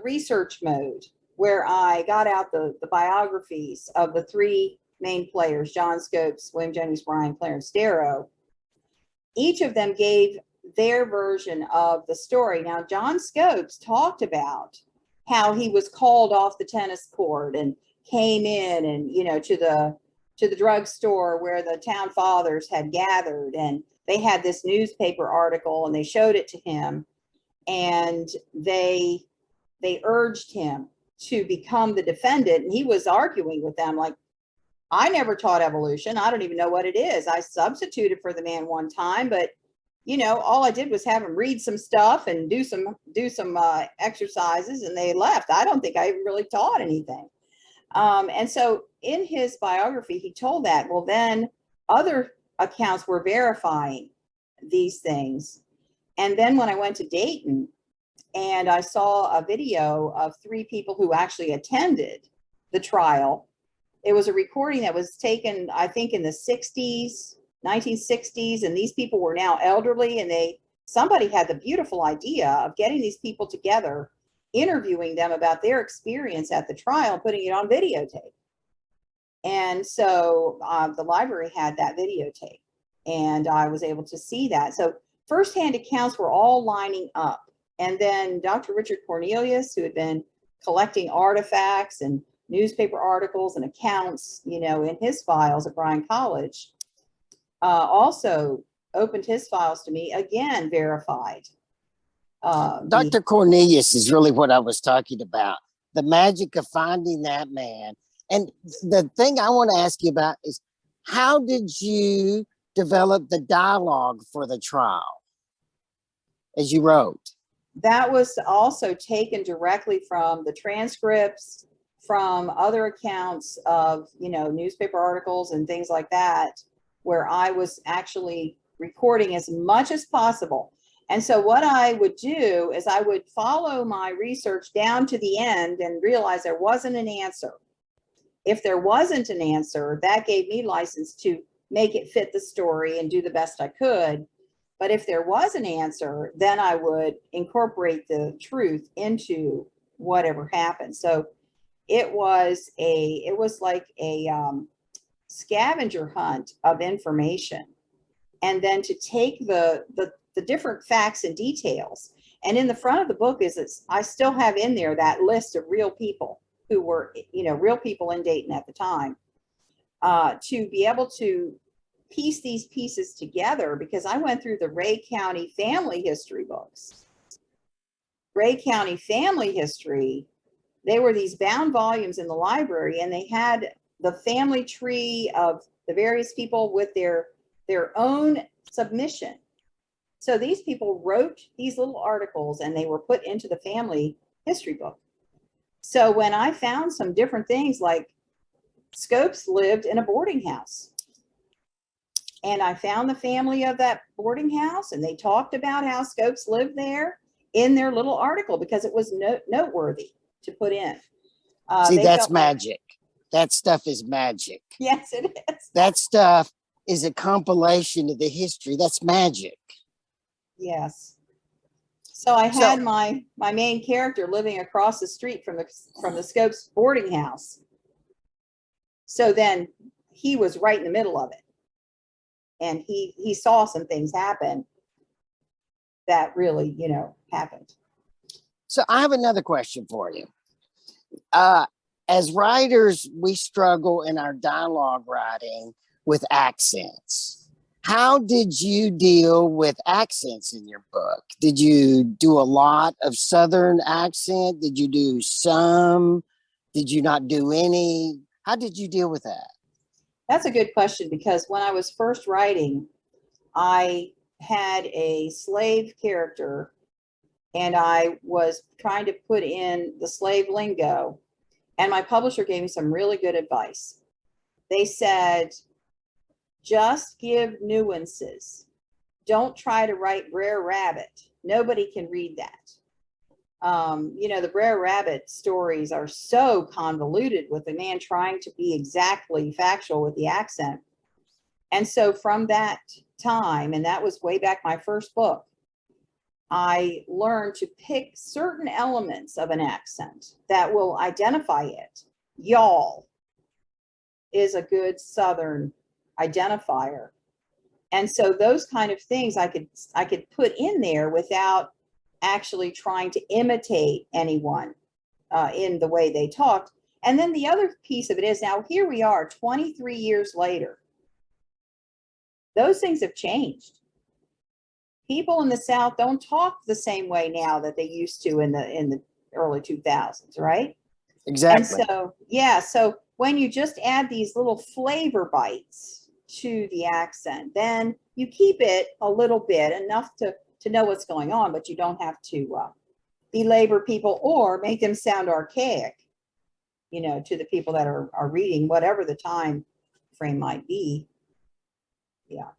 research mode, where I got out the biographies of the three main players, John Scopes, William Jennings Bryan, Clarence Darrow, each of them gave their version of the story. Now, John Scopes talked about how he was called off the tennis court and came in and, you know, to the drugstore where the town fathers had gathered, and they had this newspaper article and they showed it to him, and they urged him to become the defendant. And he was arguing with them like, I never taught evolution. I don't even know what it is. I substituted for the man one time, but you know, all I did was have him read some stuff and do some exercises, and they left. I don't think I even really taught anything. And so in his biography, he told that. Well, then other accounts were verifying these things. And then when I went to Dayton and I saw a video of three people who actually attended the trial, it was a recording that was taken, I think, in the 60s, 1960s, and these people were now elderly, and somebody had the beautiful idea of getting these people together, interviewing them about their experience at the trial, putting it on videotape. And so the library had that videotape, and I was able to see that. So firsthand accounts were all lining up. And then Dr. Richard Cornelius, who had been collecting artifacts and newspaper articles and accounts, you know, in his files at Bryan College, also opened his files to me, again, verified. Dr. Cornelius is really what I was talking about. The magic of finding that man. And the thing I want to ask you about is, how did you develop the dialogue for the trial as you wrote? That was also taken directly from the transcripts, from other accounts of, you know, newspaper articles and things like that, where I was actually recording as much as possible. And so what I would do is I would follow my research down to the end and realize there wasn't an answer. If there wasn't an answer, that gave me license to make it fit the story and do the best I could. But if there was an answer, then I would incorporate the truth into whatever happened. So it was like a scavenger hunt of information, and then to take the different facts and details. And in the front of the book I still have in there that list of real people who were, you know, real people in Dayton at the time, to be able to piece these pieces together, because I went through the Ray County family history books. Ray County family history, they were these bound volumes in the library, and they had the family tree of the various people with their own submission. So these people wrote these little articles and they were put into the family history book. So when I found some different things, like Scopes lived in a boarding house, and I found the family of that boarding house, and they talked about how Scopes lived there in their little article because it was noteworthy to put in. See, that's magic. That stuff is magic. Yes, it is. That stuff is a compilation of the history. That's magic. Yes. So I had my main character living across the street from the Scopes boarding house. So then he was right in the middle of it, and he saw some things happen that really, you know, happened. So I have another question for you. As writers, we struggle in our dialogue writing with accents. How did you deal with accents in your book? Did you do a lot of Southern accent? Did you do some? Did you not do any? How did you deal with that? That's a good question, because when I was first writing, I had a slave character, and I was trying to put in the slave lingo, and my publisher gave me some really good advice. They said, just give nuances. Don't try to write Brer Rabbit. Nobody can read that. You know, the Brer Rabbit stories are so convoluted with the man trying to be exactly factual with the accent. And so from that time, and that was way back my first book, I learned to pick certain elements of an accent that will identify it. Y'all is a good Southern identifier. And so those kind of things I could put in there without actually trying to imitate anyone in the way they talked. And then the other piece of it is, now here we are 23 years later. Those things have changed. People in the South don't talk the same way now that they used to in the early 2000s, right? Exactly. And so, yeah, so when you just add these little flavor bites to the accent, then you keep it a little bit, enough to know what's going on, but you don't have to belabor people or make them sound archaic, you know, to the people that are reading, whatever the time frame might be. Yeah.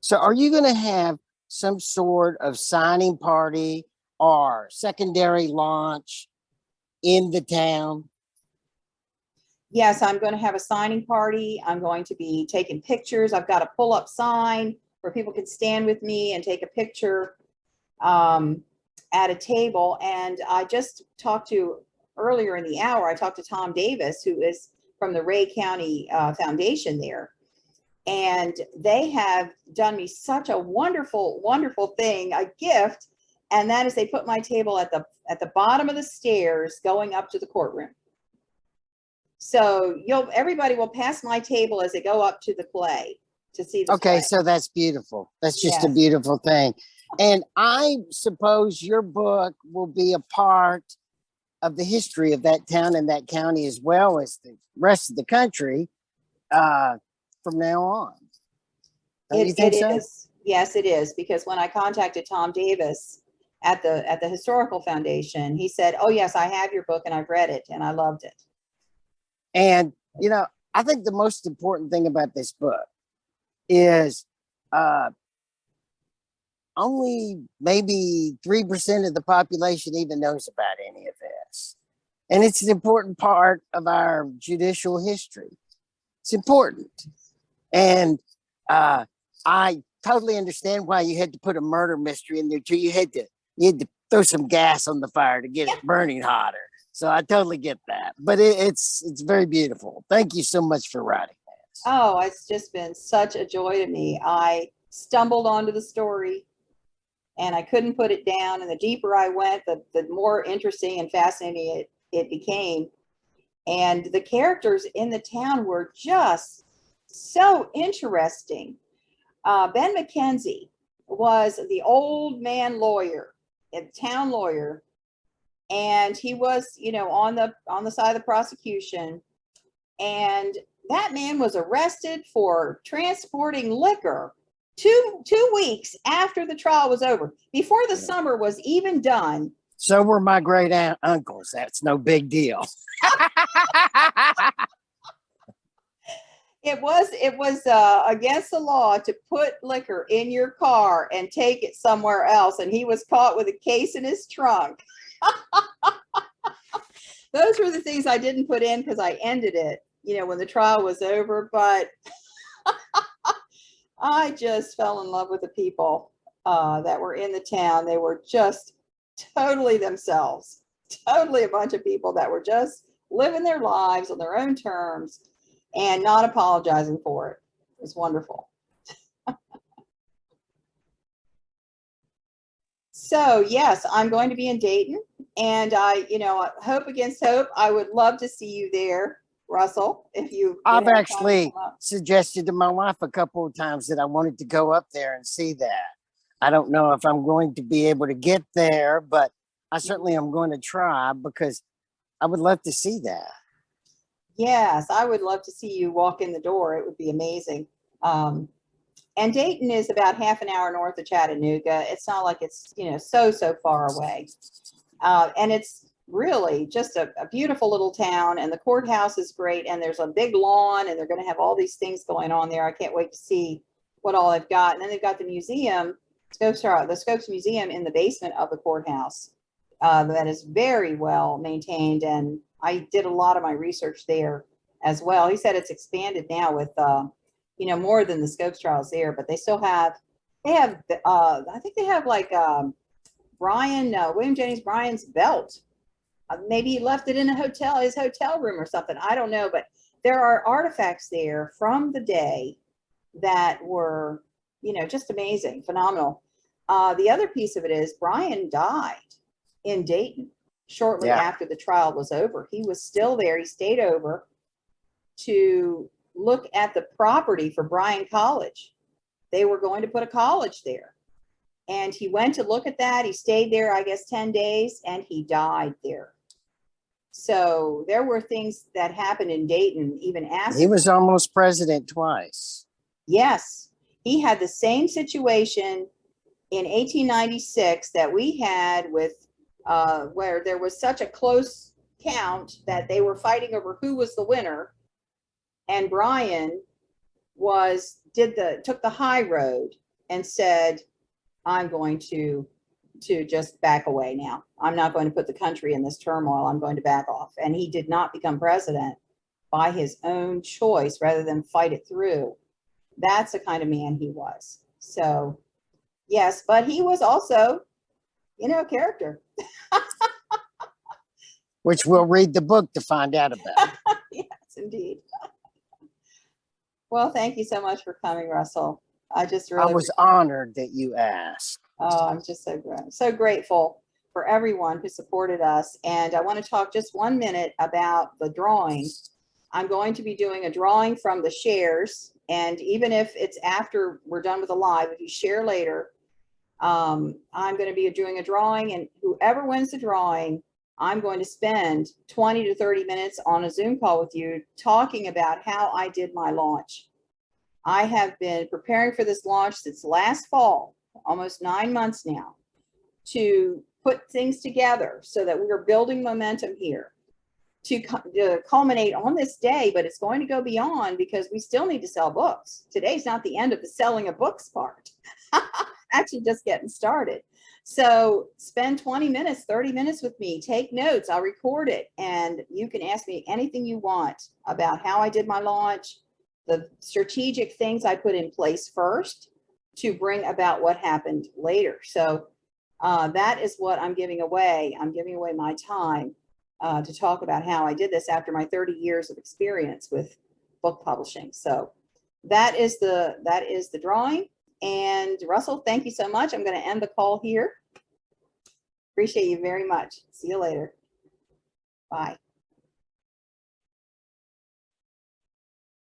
So are you going to have some sort of signing party or secondary launch in the town? Yes, I'm going to have a signing party. I'm going to be taking pictures. I've got a pull-up sign where people can stand with me and take a picture at a table. And I just talked to, earlier in the hour, I talked to Tom Davis, who is from the Ray County Foundation there. And they have done me such a wonderful, wonderful thing, a gift. And that is, they put my table at the bottom of the stairs going up to the courtroom. So everybody will pass my table as they go up to the play to see the Okay, play. so that's beautiful. That's just a Yes. beautiful thing. And I suppose your book will be a part of the history of that town and that county, as well as the rest of the country, from now on. Don't you think It so? is. Yes, it is. Because when I contacted Tom Davis at the Historical Foundation, he said, "Oh yes, I have your book and I've read it and I loved it." And, you know, I think the most important thing about this book is only maybe 3% of the population even knows about any of this. And it's an important part of our judicial history. It's important. And I totally understand why you had to put a murder mystery in there too. You had to throw some gas on the fire to get it burning hotter. So I totally get that. But it's very beautiful. Thank you so much for writing this. Oh, it's just been such a joy to me. I stumbled onto the story and I couldn't put it down. And the deeper I went, the more interesting and fascinating it became. And the characters in the town were just so interesting. Ben McKenzie was the old man lawyer, a town lawyer. And he was, you know, on the side of the prosecution. And that man was arrested for transporting liquor two weeks after the trial was over, before the summer was even done. So were my great uncles. That's no big deal. It was against the law to put liquor in your car and take it somewhere else. And he was caught with a case in his trunk. Those were the things I didn't put in because I ended it, you know, when the trial was over. But I just fell in love with the people that were in the town. They were just totally themselves, totally a bunch of people that were just living their lives on their own terms and not apologizing for it. It was wonderful. So yes, I'm going to be in Dayton, and I hope against hope, I would love to see you there, Russell, if you. I've actually suggested to my wife a couple of times that I wanted to go up there and see that. I don't know if I'm going to be able to get there, but I certainly am going to try, because I would love to see that. Yes, I would love to see you walk in the door. It would be amazing. And Dayton is about half an hour north of Chattanooga. It's not like it's, so far away. And it's really just a beautiful little town, and the courthouse is great. And there's a big lawn, and they're going to have all these things going on there. I can't wait to see what all they've got. And then they've got the museum, the Scopes Museum, in the basement of the courthouse. that is very well maintained. And I did a lot of my research there as well. He said it's expanded now with, you know, more than the Scopes trials there, but they still have, I think they have like William Jennings Bryan's belt. Maybe he left it in a hotel, his hotel room or something. I don't know, but there are artifacts there from the day that were, you know, just amazing, phenomenal. The other piece of it is Bryan died in Dayton shortly after the trial was over. He was still there. He stayed over to look at the property for Bryan College. They were going to put a college there. And he went to look at that. He stayed there, I guess, 10 days, and he died there. So there were things that happened in Dayton, even after. He was almost president twice. Yes. He had the same situation in 1896 that we had with, where there was such a close count that they were fighting over who was the winner. And Bryan took the high road and said, I'm going to just back away now. I'm not going to put the country in this turmoil. I'm going to back off. And he did not become president by his own choice rather than fight it through. That's the kind of man he was. So, yes, but he was also, you know, a character. Which we'll read the book to find out about. Yes, indeed. Well, thank you so much for coming, Russell. I was honored that you asked. Oh, I'm just so grateful for everyone who supported us. And I want to talk just 1 minute about the drawing. I'm going to be doing a drawing from the shares. And even if it's after we're done with the live, if you share later, I'm going to be doing a drawing, and whoever wins the drawing, I'm going to spend 20 to 30 minutes on a Zoom call with you talking about how I did my launch. I have been preparing for this launch since last fall, almost 9 months now, to put things together so that we are building momentum here to culminate on this day, but it's going to go beyond because we still need to sell books. Today's not the end of the selling of books part. Actually just getting started. So spend 20 minutes, 30 minutes with me, take notes, I'll record it, and you can ask me anything you want about how I did my launch, the strategic things I put in place first to bring about what happened later. So that is what I'm giving away. I'm giving away my time to talk about how I did this after my 30 years of experience with book publishing. So that is the drawing. And Russell, thank you so much. I'm going to end the call here. Appreciate you very much. See you later. Bye.